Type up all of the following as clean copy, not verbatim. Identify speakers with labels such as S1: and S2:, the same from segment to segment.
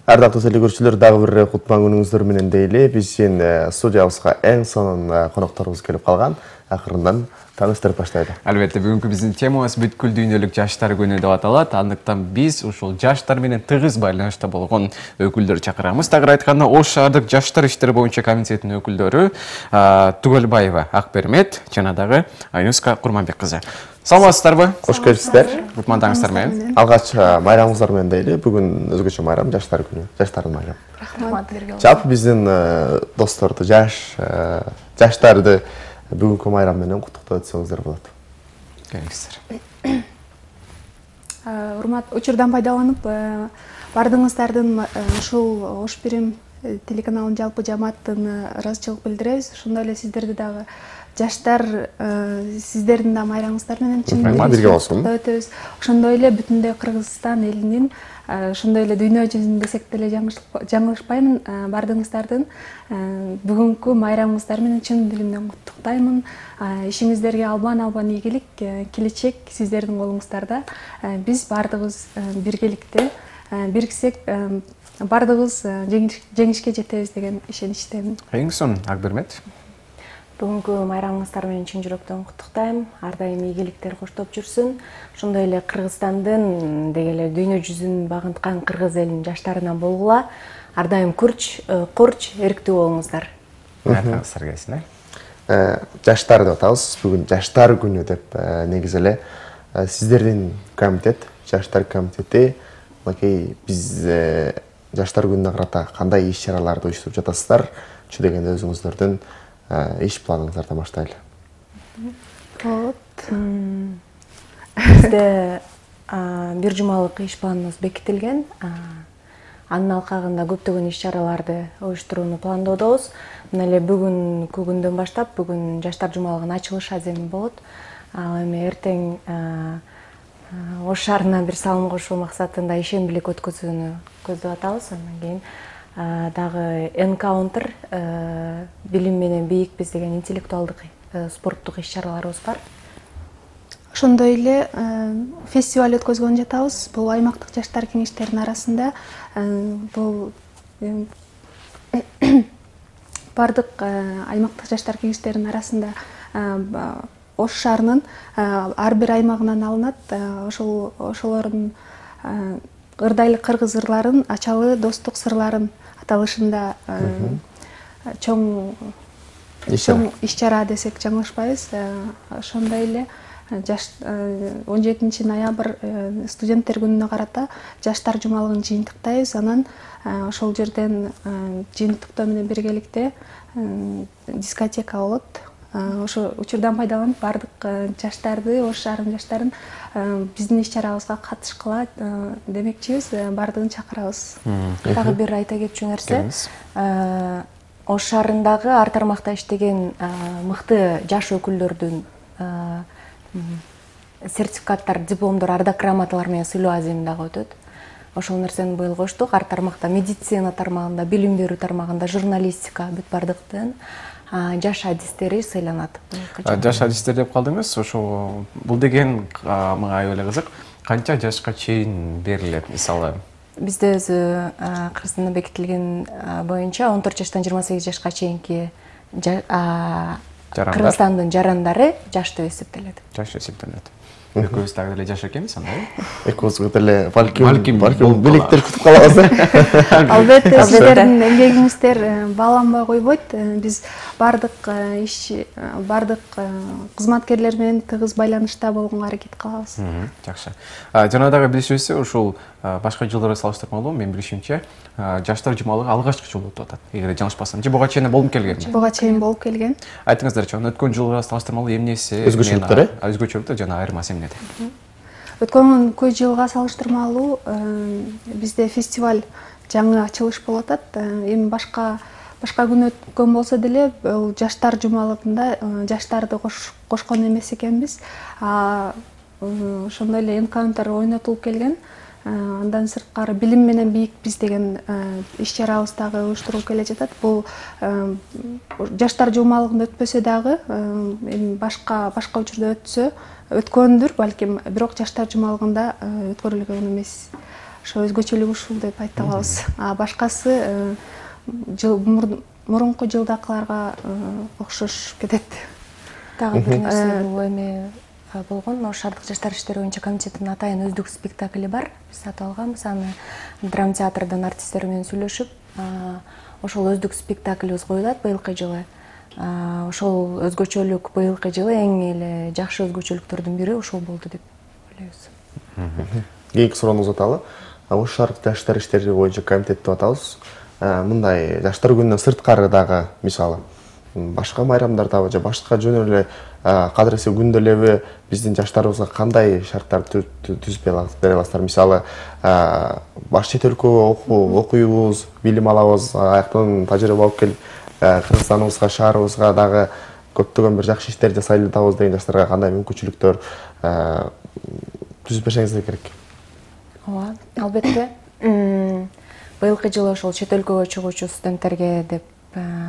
S1: Ардактуу телекөрүүчүлөр, дагы бир кутман күнүңүздөр менен дейли. Биздин студиябызга эң сонун конокторубуз келип калган. Акырындан тааныштырып баштайлы.
S2: Албетте, бүгүнкү биздин темабыз бүткүл дүйнөлүк жаштар күнү деп аталат. Андыктан биз ушул жаштар менен тыгыз байланышта болгон өкүлдөрдү чакырабыз. Тагыраак айтканда, Ош шаардык жаштар иштери боюнча комитетинин өкүлдөрү Түгөлбаева Акбермет жана дагы Айнуска Курманбек кызы. Саламатсыздарбы?
S1: Кош келипсиздер.
S2: Кутмандаңыздар менен.
S1: Алгач майрамыңыздар менен дейли. Бүгүн өзгөчө майрам, жаштар күнү, жаштардын майрамы.
S3: Рахмат.
S1: Жалпы биздин досторду, жаштарды бүгүнкү майрам менен куттуктап өтсөңүздөр болот.
S2: Келиңиздер.
S3: Урмат, учурдан пайдаланып, бардыгыңыздардын ушул Ош Бирим телеканалынын жалпы жамааттын ыраазычылык билдиребиз. Ошондой эле сиздерди дагы жаштар сиздердин да майрамыңыздар менен чын
S1: бирге болсун.
S3: өтөбүз. Ошондой эле бүтүндөй Кыргызстан элинин, ошондой эле дүйнө жүзүндө десек деле жаңылышпаймын, бардыгыңыздардын бүгүнкү майрамыңыздар менен чын дилимден куттуктаймын. Ишиңиздерге албан ийгилик, келечек сиздердин колуңуздарда. Биз бардыгыбыз биргеликте, бириксек бардыгыбыз жеңишке жетебиз деген ишеничтемин.
S2: Эң сонун Акбермет.
S4: Бүгүнкү майрамыңыздар менен чын жүрөктөн куттуктайм. Ар дайым ийгиликтер коштоп жүрсүн. Ошондой эле Кыргызстандын дегеле дүйнө жүзүн багынткан кыргыз элинин жаштарынан болгула. Ар дайым курч, эрктүү болуңуздар.
S2: Айтыңыздар келсин,
S1: Жаштар деп атабыз. Бүгүн жаштар күнү деп негизи эле сиздердин комитет, жаштар комитети, мынакей биз жаштар күнүнө карата кандай иш-чараларды уюштуруп жатасыздар? Чү дегенде өзүңүздөрдүн иш планыңыздардан баштайлы.
S4: Бизде бир жумалык иш планыбыз бекитилген. Анын алкагында көптөгөн иш-чараларды уюштурууну пландоодобуз. Мына эле бүгүнкү күндөн баштап бүгүн жаштар жумалыгынын ачылыш аземи болот. Ал эми эртең Ош шаарына бир салым кошуу максатында ишембилик өткөзүүнү көздөп атабыз. Андан кийин дагы энкаунтер, билим менен бийикпиз деген интеллектуалдык спорттук иш-чараларыбыз бар.
S3: Ошондой эле фестиваль өткөзгөн жатабыз. Бул аймактык жаштар кеңештеринин арасында бул бардык аймактык жаштар кеңештеринин арасында Ош шаарынын ар бир аймагынан алынат. Ошолордун ырдайлы кыргыз ырларын, ачалы достук сырларын аталышында чоң иш-чара десек жаңылышпайбыз. Ошондой эле 17 ноябрь студенттер күнүнө карата жаштар жумалыгын жыйынтыктайбыз. Анан ошол жерден жыйынтыктоо менен биргеликте дискотека болот. Ошо учурдан пайдаланып бардык жаштарды, Ош шаарынын жаштарын биздин иш-чарабызга катышкыла демекчибиз, бардыгын чакырабыз.
S4: Дагы бир айта кетчү нерсе, Ош шаарындагы ар тармакта иштеген мыкты жаш өкүлдөрдүн сертификаттар, дипломдор, ардак грамоталар менен сыйлоо аземи дагы өтөт. Ошол нерсени быйыл коштук. Ар тармакта, медицина тармагында, билим берүү тармагында, журналистика бүт бардыктын жаш адистери сыйланат.
S2: Жаш адистер деп калдыңыз. Ошо бул деген мага аябай эле кызык. Канча жашка чейин берилет, мисалы?
S4: Бизде өзү Кыргызстанда бекитилген боюнча 14 жаштан 28 жашка чейинки Кыргызстандын жарандары жаш деп эсептелет.
S2: Жаш эсептелет. Экөөбүз дагы деле жаш экенбиз андай.
S1: Экөөбүз деле балким
S2: белектер
S1: күтүп калабыз.
S3: Албетте, сиздердин эмгегиңиздер бааланбай койбойт. Биз бардык кызматкерлер менен тыгыз байланышта болгонго аракет кылабыз.
S2: Жакшы. Жана дагы билишибизче, ушул башка жылдарга салыштырмалуу, мен билишимче, жаштар жумалыгы алгачкы жолу өтүп атат. Эгер жаңылышпасам, же буга чейин болуп келгенби?
S3: Буга чейин болуп келген.
S2: Айтыңыздарчы, өткөн жылга салыштырмалуу эмнеси? Өзгөчөлүктөр жана айырмасы эмнеде?
S3: Өткөн жылга салыштырмалуу бизде фестиваль жаңы ачылыш болуп атат. Эми башка күн өткөн болсо деле, бул жаштар жумалыгында жаштарды кошкон эмес экенбиз. Ошондой эле энкаунтер ойнотулуп келген. Андан сырткары билим менен бийикпиз деген иш-чарабыз дагы уюштурулуп келе жатат. Бул жаштар жумалыгында өтпөсө дагы, башка учурда өткөндүр, балким, бирок жаштар жумалыгында өткөрүлгөн эмес. ошо өзгөчөлүгү ушул деп айта алабыз. А башкасы мурунку жылдакыларга окшош кетет.
S4: Дагы бир нерсе бул эме болгон, Ош шаардык жаштар иштери боюнча комитеттин атайын өздүк спектакли бар. Биз сатып алганбыз аны, драма театрдан артисттер менен сүйлөшүп, ошол өздүк спектаклибиз коюлат быйылкы жылы. Ошол өзгөчөлүк быйылкы жылы эң эле жакшы өзгөчөлүктөрдүн бири ошол болду деп ойлойбуз.
S1: Кийинки суроону аталы. Ош шаардык жаштар иштери боюнча комитет деп атабыз. Мындай жаштар күнүнөн сырткары дагы, мисалы, башка майрамдардабы же башка жөн эле кадыресе күндө элеби биздин жаштарыбызга кандай шарттарды түзүп бере аласыздар? Мисалы, баш чет өлкөгө окуйбуз, билим алабыз, аяктан тажрыйба алып келип, Кыргызстаныбызга, шаарыбызга дагы көптөгөн бир жакшы иштер жасайлы атабыз деген жаштарга кандай мүмкүнчүлүктөр түзүп берсеңиз керек?
S4: Ооба, албетте. Быйылкы жылы ошол чет өлкөгө чыгуучу студенттерге деп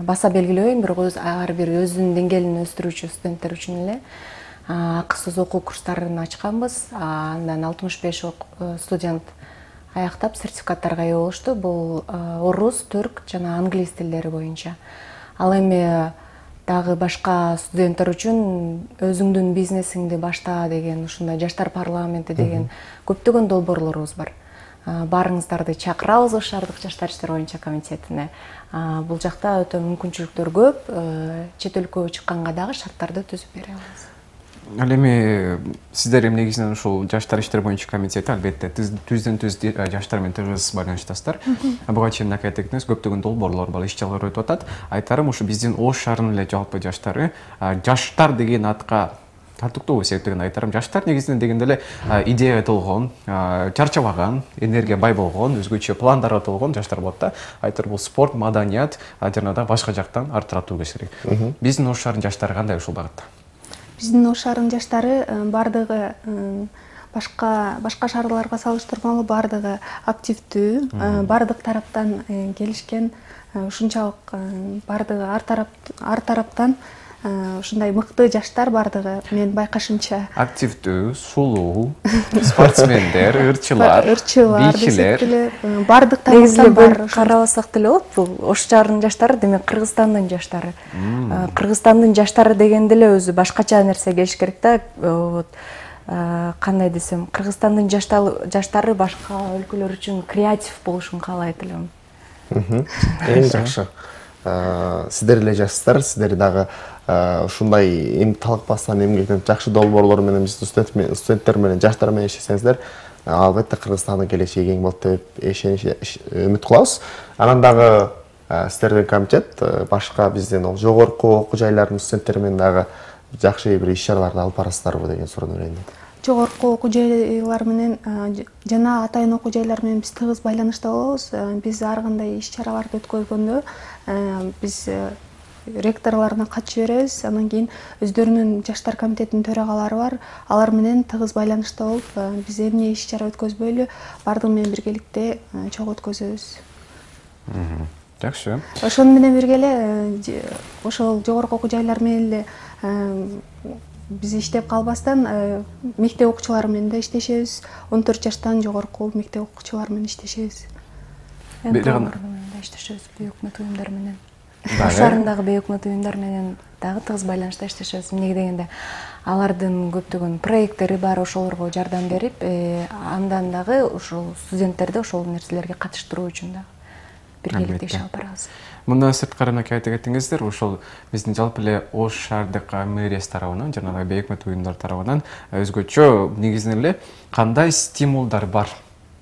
S4: баса белгилебейм, бирок ар бир өзүнүн деңгээлин өстүрүүчү студенттер үчүн эле акысыз окуу курстарын ачканбыз. Андан 65 студент аяктап сертификаттарга ээ болушту. Бул орус, түрк жана англис тилдери боюнча. Ал эми дагы башка студенттер үчүн өзүңдүн бизнесиңди башта деген ушундай жаштар парламенти деген көптөгөн долбоорлорубуз бар. Барыңыздарды чакырабыз Ош шаардык жаштар иштери боюнча комитетине. Бул жакта өтө мүмкүнчүлүктөр көп. Чет өлкөгө чыкканга дагы шарттарды түзүп бере алабыз.
S2: Ал эми сиздер негизинен ушул жаштар иштери боюнча комитети албетте түздөн түз жаштар менен тыгыз байланыштасыздар. Буга чейин айтып көптөгөн долбоорлор бар, иш-чаралар өтүп атат. Айтарым ушу биздин Ош шаарынын эле жалпы жаштары жаштар деген атка тартуктуу себептен айтарым. Жаштар негизинен дегенде эле идея толгон, чарчабаган, энергия бай болгон, өзгөчө пландарга толгон жаштар болот да. Айтар бул спорт, маданият, жана да башка жактан артыратуу керек. Биздин Ош шаарынын жаштары кандай ушул багытта?
S3: Биздин Ош шаарынын жаштары бардыгы башка шаарларга салыштырмалуу бардыгы активдүү, бардык тараптан келишкен, ушунчалык бардыгы ар тараптан ушундай мыкты жаштар бардыгы менин байкашымча.
S2: Активдүү, сулуу, спортсмендер, ырчылар, бийчилер,
S3: бардык тараптан бар.
S4: Карабасак деле болот, бул Ош шаарынын жаштары демек Кыргызстандын жаштары. Кыргызстандын жаштары дегенде эле өзү башкача нерсе келиш керек да. Вот кандай десем, Кыргызстандын жаштары башка өлкөлөр үчүн креатив болушун каалайт элем.
S1: Эң жакшы. Сиздер эле жаштар, сиздер дагы ушундай талкпастан эмгектенип жакшы долбоорлор менен биздин студенттер менен жаштар менен иштесеңиздер, албетте Кыргызстандын келечеги кең болот деп үмүт кылабыз. Анан дагы сиздердин комитет башка биздин жогорку окуу жайларынын студенттери менен дагы жакшы бир иш-чараларды алып барасыздарбы деген суроону берейин.
S3: Жогорку окуу жайлар менен жана атайын окуу жайлар менен биз тыгыз байланышта болобуз. Биз ар кандай иш-чараларды өткөзгөндө биз ректорлоруна катышып беребиз. Андан кийин өздөрүнүн жаштар комитетинин төрагалары бар. Алар менен тыгыз байланышта болуп, биз эмне иш-чара өткөзбөйлү бардыгы менен биргеликте чогуу өткөзөбүз.
S2: Жакшы.
S3: Ошону менен бирге эле ошол жогорку окуу жайлар менен эле биз иштеп калбастан мектеп окуучулары менен да иштешебиз. 14 жаштан жогорку мектеп окуучулары менен иштешебиз. Иштешебиз бейөкмөт уюмдар менен. Ош шаарындагы бейөкмөт уюмдар менен дагы тыгыз байланышта иштешебиз. Эмнеге дегенде алардын көптөгөн проекттери бар, ошолорго жардам берип, андан дагы ошол студенттерди ошол нерселерге катыштыруу үчүн да биргеликте иш алып барабыз.
S2: Мындан сырткары айтып кеттиңиздер, ошол биздин жалпы эле Ош шаардык мэриясы тарабынан жана да бейөкмөт уюмдар тарабынан өзгөчө негизинен эле кандай стимулдар бар?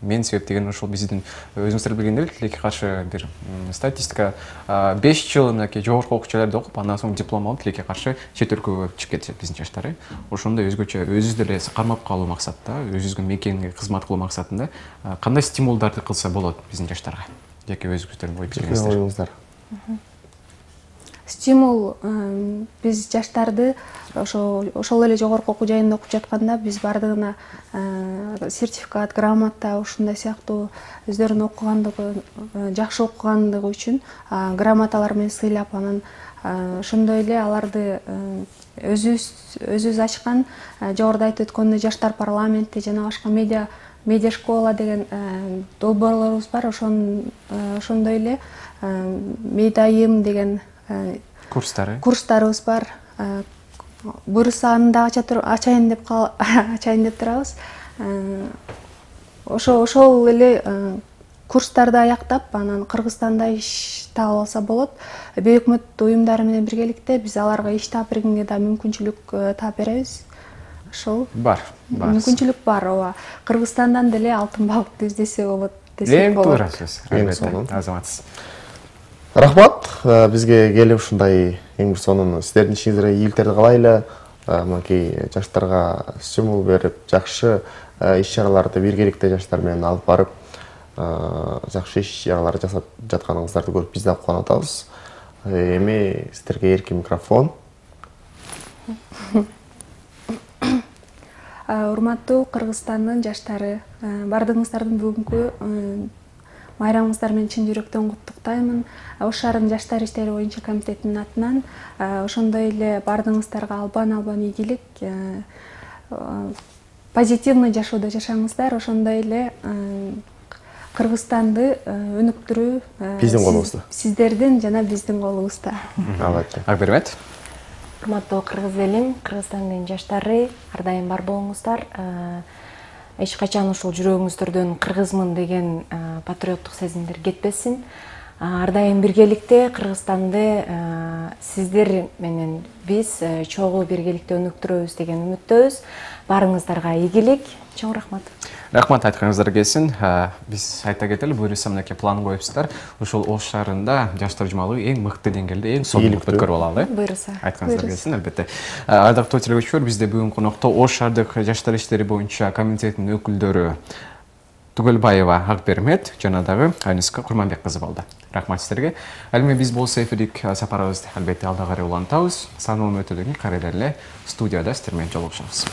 S2: Мен себеп деген ошол биздин өзүңүздөр билгендей тилекке каршы бир статистика 5 жыл мынакей жогорку окуу жайларда окуп, андан соң диплом алып тилекке каршы чет өлкөгө чыгып кетишет биздин жаштар. Ошондой өзгөчө өзүбүздү эле кармап калуу максатта, өзүбүзгө мекенге кызмат кылуу максатында кандай стимулдарды кылса болот биздин жаштарга? Жеке өзүңүздөрдүн ой пикириңиздер.
S3: Стимул биз жаштарды ошол эле жогорку окуу жайында окуп жатканда биз бардыгына сертификат, грамота ушундай сыяктуу өздөрүнүн окугандыгы, жакшы окугандыгы үчүн грамоталар менен сыйлап, анан ошондой эле аларды өзүбүз ачкан жогоруда айтып өткөндөй жаштар парламенти жана башка медиа школа деген долбоорлорубуз бар. Ошондой эле Медайым деген курстарыбыз бар. Буюрса аны да ачайын деп турабыз. Ошол эле курстарды аяктап, анан Кыргызстанда иш таап алса болот. Бейөкмөт уюмдары менен биргеликте биз аларга иш таап бергенге да мүмкүнчүлүк таап беребиз. Ошол
S2: бар.
S3: Мүмкүнчүлүк бар, ооба. Кыргызстандан деле алтын балыкты издесе болот десек болот.
S2: Туура сөз. Азаматсыз.
S1: Рахмат, бизге келип ушундай эң бир сонун сиздердин ишиңизге ийгиликтерди каалайлы. Мынакей жаштарга стимул берип, жакшы иш-чараларды биргеликте жаштар менен алып барып, жакшы иш-чаралар жасап жатканыңыздарды көрүп биз да кубанып атабыз. Эми сиздерге эркин микрофон.
S3: Урматтуу Кыргызстандын жаштары, бардыгыңыздардын бүгүнкү майрамыңыздар менен чын жүрөктөн куттуктаймын. Ош шаарынын жаштар иштери боюнча комитетинин атынан ошондой эле бардыгыңыздарга албан ийгилик, позитивный жашоодо жашаңыздар, ошондой эле Кыргызстанды өнүктүрүү
S1: биздин колубузда.
S3: Сиздердин жана биздин колубузда.
S1: Албетте.
S2: Акбермет.
S4: Урматтуу кыргыз элим, Кыргызстандын жаштары, ар дайым бар болуңуздар. Эч качан ушул жүрөгүңүздөрдөн кыргызмын деген патриоттук сезимдер кетпесин. Ар дайым биргеликте Кыргызстанды сиздер менен биз чогуу биргеликте өнүктүрөбүз деген үмүттөбүз. Барыңыздарга ийгилик, чоң рахмат.
S2: Рахмат айтканыңыздар келсин. Биз айта кетели, буюрса мынакей план коюпсуздар. Ушул Ош шаарында жаштар жумалыгы эң мыкты деңгээлде, эң сонун өткөрүп алалы.
S4: Буюрса.
S2: Айтканыңыздар келсин, албетте. Ардактуу телегөрүүчүлөр, бизде бүгүн конокто Ош шаардык жаштар иштери боюнча комитетинин өкүлдөрү Түгөлбаева Акбермет жана дагы Айныска Курманбек кызы болду. Рахмат сиздерге. Ал эми биз болсо эфирдик сапарыбызды албетте алда карай улантабыз. Саналуу өтөдөн кайрадан эле студияда сиздер менен жолугушабыз.